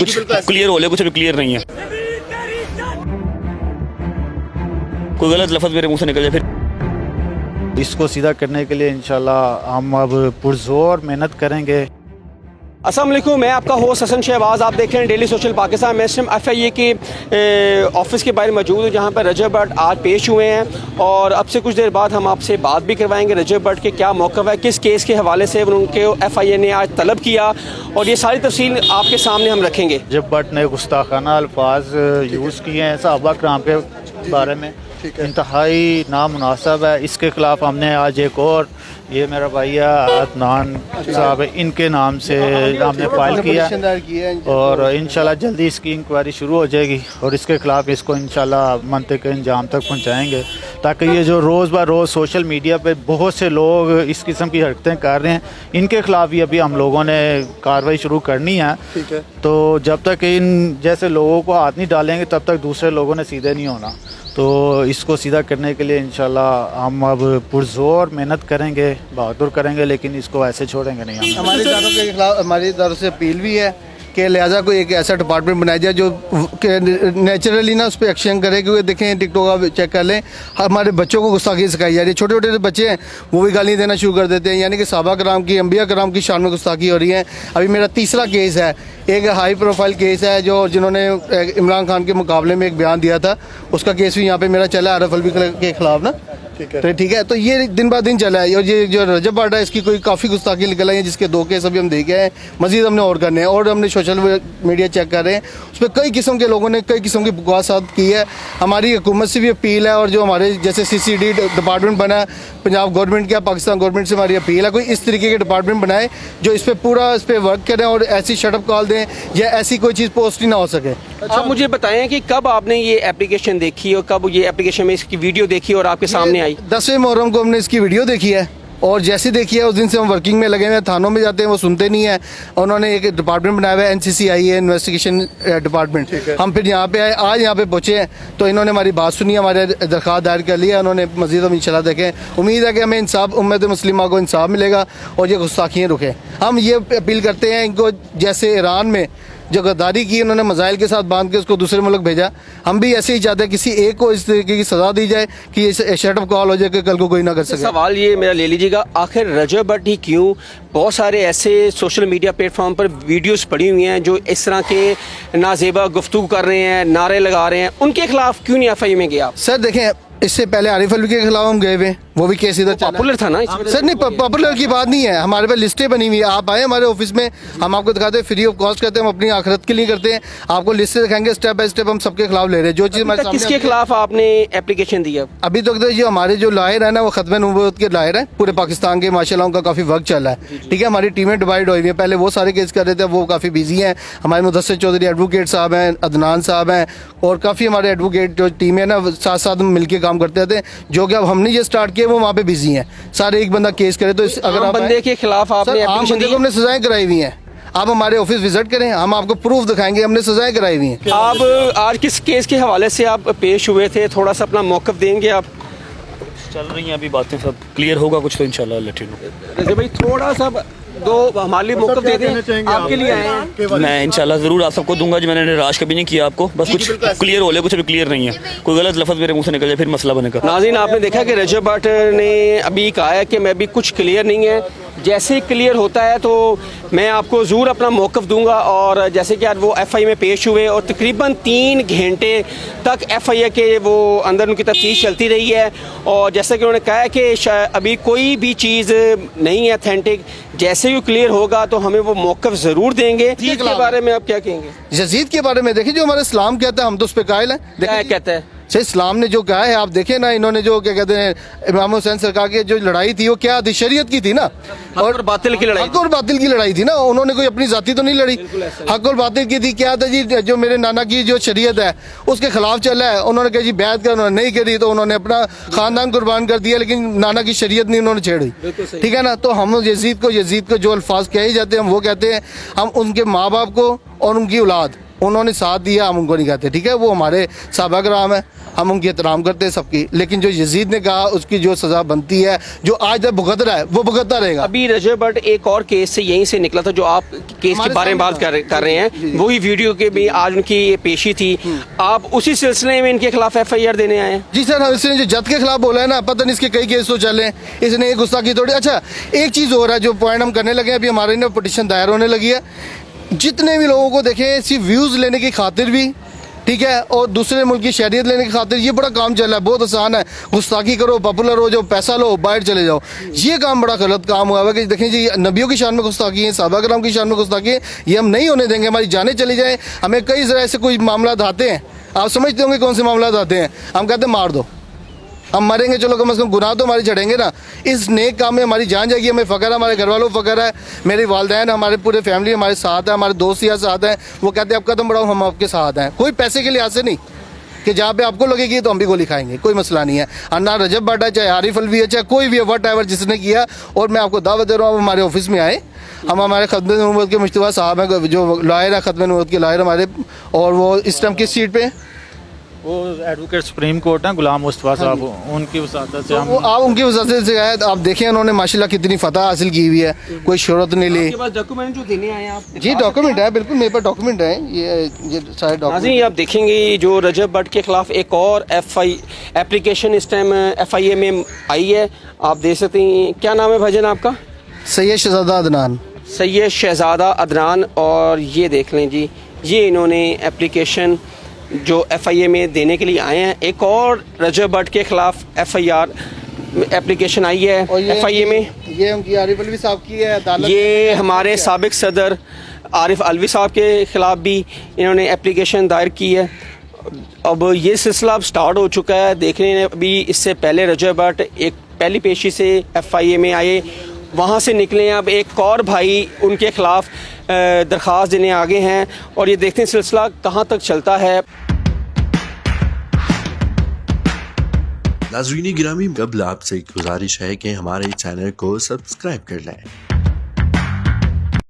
कुछ क्लियर हो ले, कुछ अभी क्लियर नहीं है। कोई गलत लफ्ज़ मेरे मुंह से निकल जाए फिर इसको सीधा करने के लिए इंशाल्लाह हम अब पुरजोर मेहनत करेंगे। अस्सलाम वालेकुम, मैं आपका होस्ट हसन शहबाज। आप देख रहे हैं डेली सोशल पाकिस्तान। मैं FIA के ऑफिस के बाहर मौजूद हूँ जहाँ पर रजब भट्ट आज पेश हुए हैं और अब से कुछ देर बाद हम आपसे बात भी करवाएंगे रजब भट्ट के क्या मौक़िफ़ है, किस केस के हवाले से उनके FIA ने आज तलब किया, और ये सारी तफसील आपके सामने हम रखेंगे। रजब भट्ट ने गुस्ताखाना अल्फाज यूज़ किए हैं सहाबा कराम के बारे में, इंतहाई नामुनासिब है। इसके ख़िलाफ़ हमने आज एक और, ये मेरा भैया अदनान साहब है, इनके नाम से हमने फाइल किया और इंशाल्लाह जल्दी इसकी इंक्वायरी शुरू हो जाएगी और इसके ख़िलाफ़ इसको इंशाल्लाह मंतक़ अंजाम तक पहुंचाएंगे, ताकि ये जो रोज़ ब रोज़ सोशल मीडिया पे बहुत से लोग इस किस्म की हरकतें कर रहे हैं, इनके ख़िलाफ़ भी अभी हम लोगों ने कार्रवाई शुरू करनी है। तो जब तक इन जैसे लोगों को हाथ नहीं डालेंगे तब तक दूसरे लोगों ने सीधे नहीं होना। तो इसको सीधा करने के लिए इंशाल्लाह हम अब पुरजोर मेहनत करेंगे, बहादुर करेंगे, लेकिन इसको ऐसे छोड़ेंगे नहीं। हम हमारे इदारों के खिलाफ हमारी इदारों से अपील भी है कि लिहाजा कोई एक ऐसा डिपार्टमेंट बनाया जाए जो नेचुरली ना उस पर एक्शन करे। क्योंकि देखें टिकटॉक का चेक कर लें, हमारे बच्चों को गुस्ताखी सिखाई जा रही है। छोटे छोटे बच्चे हैं वो भी गालियाँ देना शुरू कर देते हैं, यानी कि सहाबा कराम की, अंबिया कराम की शान में गुस्ताखी हो रही है। अभी मेरा तीसरा केस है, एक हाई प्रोफाइल केस है जो जिन्होंने इमरान खान के मुकाबले में एक बयान दिया था, उसका केस भी यहाँ पे मेरा चला है आरिफ अलवी के खिलाफ ना। ठीक है, तो ये दिन ब दिन चला है। और ये जो रजब भट्ट है इसकी कोई काफ़ी गुस्ताखी निकल आई है, जिसके 2 केस अभी हम देखे हैं, मजीद हमने और करने हैं और हमने सोशल मीडिया चेक कर रहे हैं, उस पर कई किस्म के लोगों ने कई किस्म की बकवासात की है। हमारी हुकूमत से भी अपील है और जो हमारे जैसे CCD डिपार्टमेंट बना है पंजाब गवर्नमेंट का, पाकिस्तान गवर्नमेंट से हमारी अपील है कोई इस तरीके के डिपार्टमेंट बनाए जो इस पर पूरा इस पर वर्क करें और ऐसी शटअप कॉल दें या ऐसी कोई चीज़ पोस्ट ही ना हो सके। अच्छा, मुझे बताएं कि कब आपने ये एप्लीकेशन देखी और कब ये एप्लीकेशन में इसकी वीडियो देखी और आपके सामने आई? 10वें मुहर्रम को हमने इसकी वीडियो देखी है और जैसे देखी है उस दिन से हम वर्किंग में लगे हुए हैं। थानों में जाते हैं वो सुनते नहीं है, उन्होंने एक डिपार्टमेंट बनाया हुआ है NCCI है, इन्वेस्टिगेशन डिपार्टमेंट। हम फिर यहाँ पे आए, आज यहाँ पे पहुँचे हैं तो इन्होंने हमारी बात सुनी, हमारे दरख्वास्त दायर कर लिया उन्होंने। मजीद हम इंशाल्लाह देखें, उम्मीद है कि हमें इंसाफ, उम्मत मुस्लिमा को इंसाफ मिलेगा और ये गुस्ताखियाँ रुके। हम ये अपील करते हैं इनको, जैसे ईरान में जो गद्दारी की उन्होंने मिसाइल के साथ बांध के उसको दूसरे मुल्क भेजा, हम भी ऐसे ही चाहते हैं किसी एक को इस तरीके की सज़ा दी जाए कि ये शटअप कॉल हो जाए कि कल को कोई ना कर सके। सवाल ये मेरा ले लीजिएगा, आखिर रजब भट्ट ही क्यों? बहुत सारे ऐसे सोशल मीडिया प्लेटफॉर्म पर वीडियोस पड़ी हुई हैं जो इस तरह के नाजेबा गुफ्तगू कर रहे हैं, नारे लगा रहे हैं, उनके खिलाफ क्यों नहीं FIA में गया? सर देखें, इससे पहले आरिफ अलवी के खिलाफ हम गए हुए, वो भी केस इधर पॉपुलर था ना सर। नहीं, पॉपुलर की बात नहीं है, हमारे पास लिस्टें बनी हुई है। आप आए हमारे ऑफिस में, हम आपको दिखाते हैं, फ्री ऑफ कॉस्ट करते हैं, हम अपनी आखिरत के लिए करते हैं। आपको लिस्टें दिखाएंगे स्टेप बाय स्टेप, हम सबके खिलाफ ले रहे हैं जो चीज़ हमारे सामने। किसके खिलाफ आपने एप्लीकेशन दिया? अभी तक तो जो हमारे जो लायर है ना वो खत्म नबूवत के लायर हैं पूरे पाकिस्तान के, माशाल्लाह उनका काफ़ी वर्क चल रहा है। ठीक है, हमारी टीमें डिवाइड हुई हैं, पहले वो सारे केस कर रहे थे, वो काफ़ी बिजी हैं। हमारे मुदस्सिर चौधरी एडवोकेट साहब हैं, अदनान साहब हैं और काफ़ी हमारे एडवोकेट जो टीम है ना साथ साथ मिलकर काम करते थे, जो कि अब हमने ये स्टार्ट किया वो वहाँ पे बिजी हैं। सारे एक बंदा केस करे तो अगर आप बंदे के खिलाफ आपने एप्लीकेशन दी, हमने सजाएं कराई हुई हैं। आप हमारे ऑफिस विजिट करें, हम आपको प्रूफ दिखाएंगे, हमने सजाएं कराई हुई हैं। आप आज किस केस के हवाले से आप पेश हुए थे, थोड़ा सा अपना मौक़िफ़ देंगे आप? चल रही हैं अभी बातें, सब क्लियर होगा कुछ तो इंशाल्लाह लेट यू नो। रज़ा भाई थोड़ा सा दो हमारे लिए मौक़िफ़ दे दें, आपके लिए आए हैं। मैं इंशाल्लाह ज़रूर आप सबको दूंगा, जो मैंने निराश कभी नहीं किया आपको, बस कुछ क्लियर हो ले, कुछ अभी क्लियर नहीं है। कोई गलत लफ्ज़ मेरे मुंह से निकल जाए फिर मसला बनेगा। नाज़रीन, आपने देखा कि रजब भट्ट ने अभी कहा है कि मैं भी कुछ क्लियर नहीं है, जैसे ही क्लियर होता है तो मैं आपको ज़रूर अपना मौक़िफ़ दूंगा। और जैसे कि आज वो FIA में पेश हुए और तकरीबन 3 घंटे तक FIA के वो अंदर उनकी तफ्तीश चलती रही है और जैसे कि उन्होंने कहा है कि अभी कोई भी चीज़ नहीं है अथेंटिक, जैसे ही क्लियर होगा तो हमें वो मौक़िफ़ ज़रूर देंगे। इसके बारे में आप क्या कहेंगे? यजीद के बारे में देखिए, जो हमारा इस्लाम कहता है हम तो उस पर कायल हैं। क्या कहता है सही, इस्लाम ने जो कहा है आप देखें ना, इन्होंने जो क्या कहते हैं इमाम हुसैन सरकार की जो लड़ाई थी वो क्या थी? शरीयत की थी ना, और बातिल की लड़ाई, हक और बातिल की लड़ाई थी ना। उन्होंने कोई अपनी जाति तो नहीं लड़ी, हक और बातिल की थी। क्या था जी, जो मेरे नाना की जो शरीयत है उसके खिलाफ चला है, उन्होंने कहा जी बैत कर, उन्होंने नहीं करी तो उन्होंने अपना खानदान कुर्बान कर दिया, लेकिन नाना की शरीयत नहीं उन्होंने छेड़ी। ठीक है ना, तो हम यजीद को जो अल्फाज कहे जाते हैं हम वो कहते हैं, हम उनके माँ बाप को और उनकी औलाद उन्होंने साथ दिया, हम उनको नहीं कहते। ठीक है, वो हमारे सहाबा कराम है हम उनकी एहतराम करते हैं सबकी, लेकिन जो यजीद ने कहा उसकी जो सज़ा बनती है, जो आज तक भुगत रहा है वो भुगतता रहेगा। अभी रजब भट्ट एक और केस से यहीं से निकला था जो आप केस के बारे में बात कर रहे हैं, वही वीडियो के भी आज उनकी ये पेशी थी, आप उसी सिलसिले में इनके खिलाफ FIR देने आए हैं? जी सर, इसने जो जज के खिलाफ बोला है ना, पता नहीं इसके कई केस तो चले, इसने एक गुस्ताखी थोड़ी। अच्छा, एक चीज़ हो रहा है जो पॉइंट हम करने लगे हैं, अभी हमारे ना पिटीशन दायर होने लगी है, जितने भी लोगों को देखें सिर्फ व्यूज़ लेने की खातिर भी, ठीक है, और दूसरे मुल्क की शहरियत लेने की खातिर ये बड़ा काम चल रहा है, बहुत आसान है, गुस्ताखी करो, पॉपुलर हो जाओ, पैसा लो, बाहर चले जाओ। ये काम बड़ा गलत काम हुआ है कि देखें जी, नबियों की शान में गुस्ताखी है, सहाबा कराम की शान में गुस्ताखी है, ये हम नहीं होने देंगे। हमारी जानें चली जाए, हमें कई तरह ऐसे कोई मामला आते हैं, आप समझते होंगे कौन से मामला आते हैं, हम कहते हैं मार दो, हम मरेंगे, चलो कम से कम गुनाह तो हमारे चढ़ेंगे ना। इस नेक काम में हमारी जान जाएगी, हमें फ़ख्र है, हमारे घर वालों को फ़ख्र है, मेरी वालदैन, हमारे पूरे फैमिली हमारे साथ है, हमारे दोस्त यहाँ साथ हैं, वो कहते हैं आप कदम बढ़ाओ, हम आपके साथ हैं। कोई पैसे के लिहाज से नहीं कि जहाँ पे आपको लगेगी तो हम भी गोली खाएंगे, कोई मसला नहीं है। और ना रजब भट्ट है, चाहे आरिफ अलवी है, चाहे कोई भी है, वट एवर जिसने किया, और मैं आपको दावत दे रहा हूँ, हमारे ऑफिस में आए, हम हमारे खतमे नबूवत के मुश्तबा साहब हैं, जो लॉयर है, खतमे नबूवत के लॉयर हमारे, और वो इस टाइम किस सीट पे हैं? वो एडवोकेट सुप्रीम कोर्ट हैं गुलाम मुस्तफ़ा साहब, उनकी वसादत से तो वो आप उनकी वजह से आए, आप देखें उन्होंने माशाल्लाह कितनी फतह हासिल की हुई है, कोई शोहरत नहीं ली। आपके पास डॉक्यूमेंट जो देने आए हैं आप? जी डॉक्यूमेंट है, बिल्कुल मेरे पास डॉक्यूमेंट है, ये सारे डॉक्यूमेंट। नाज़रीन, आप देखेंगे जो रजब भट्ट के खिलाफ एक और एप्लीकेशन इस टाइम FIA में आई है, आप देख सकते हैं। क्या नाम है भाईजान आपका? सैयद शहजादा अदनान। सैयद शहजादा अदनान। और ये देख लें जी, ये इन्होंने एप्लीकेशन जो FIA में देने के लिए आए हैं, एक और रजब भट्ट के खिलाफ FIR एप्लीकेशन आई है FIA में। ये उनकी आरिफ अलवी साहब की है, अदालत ये हमारे साबिक सदर आरिफ अलवी साहब के खिलाफ भी इन्होंने एप्लीकेशन दायर की है। अब ये सिलसिला अब स्टार्ट हो चुका है, देख रहे हैं। अभी इससे पहले रजब भट्ट एक पहली पेशी से FIA में आए, वहाँ से निकले। अब एक और भाई उनके खिलाफ दरख्वास्त देने आगे हैं, और ये देखते हैं सिलसिला कहाँ तक चलता है। नाज़रीन गिरामी, कबल आपसे एक गुजारिश है कि हमारे चैनल को सब्सक्राइब कर लें।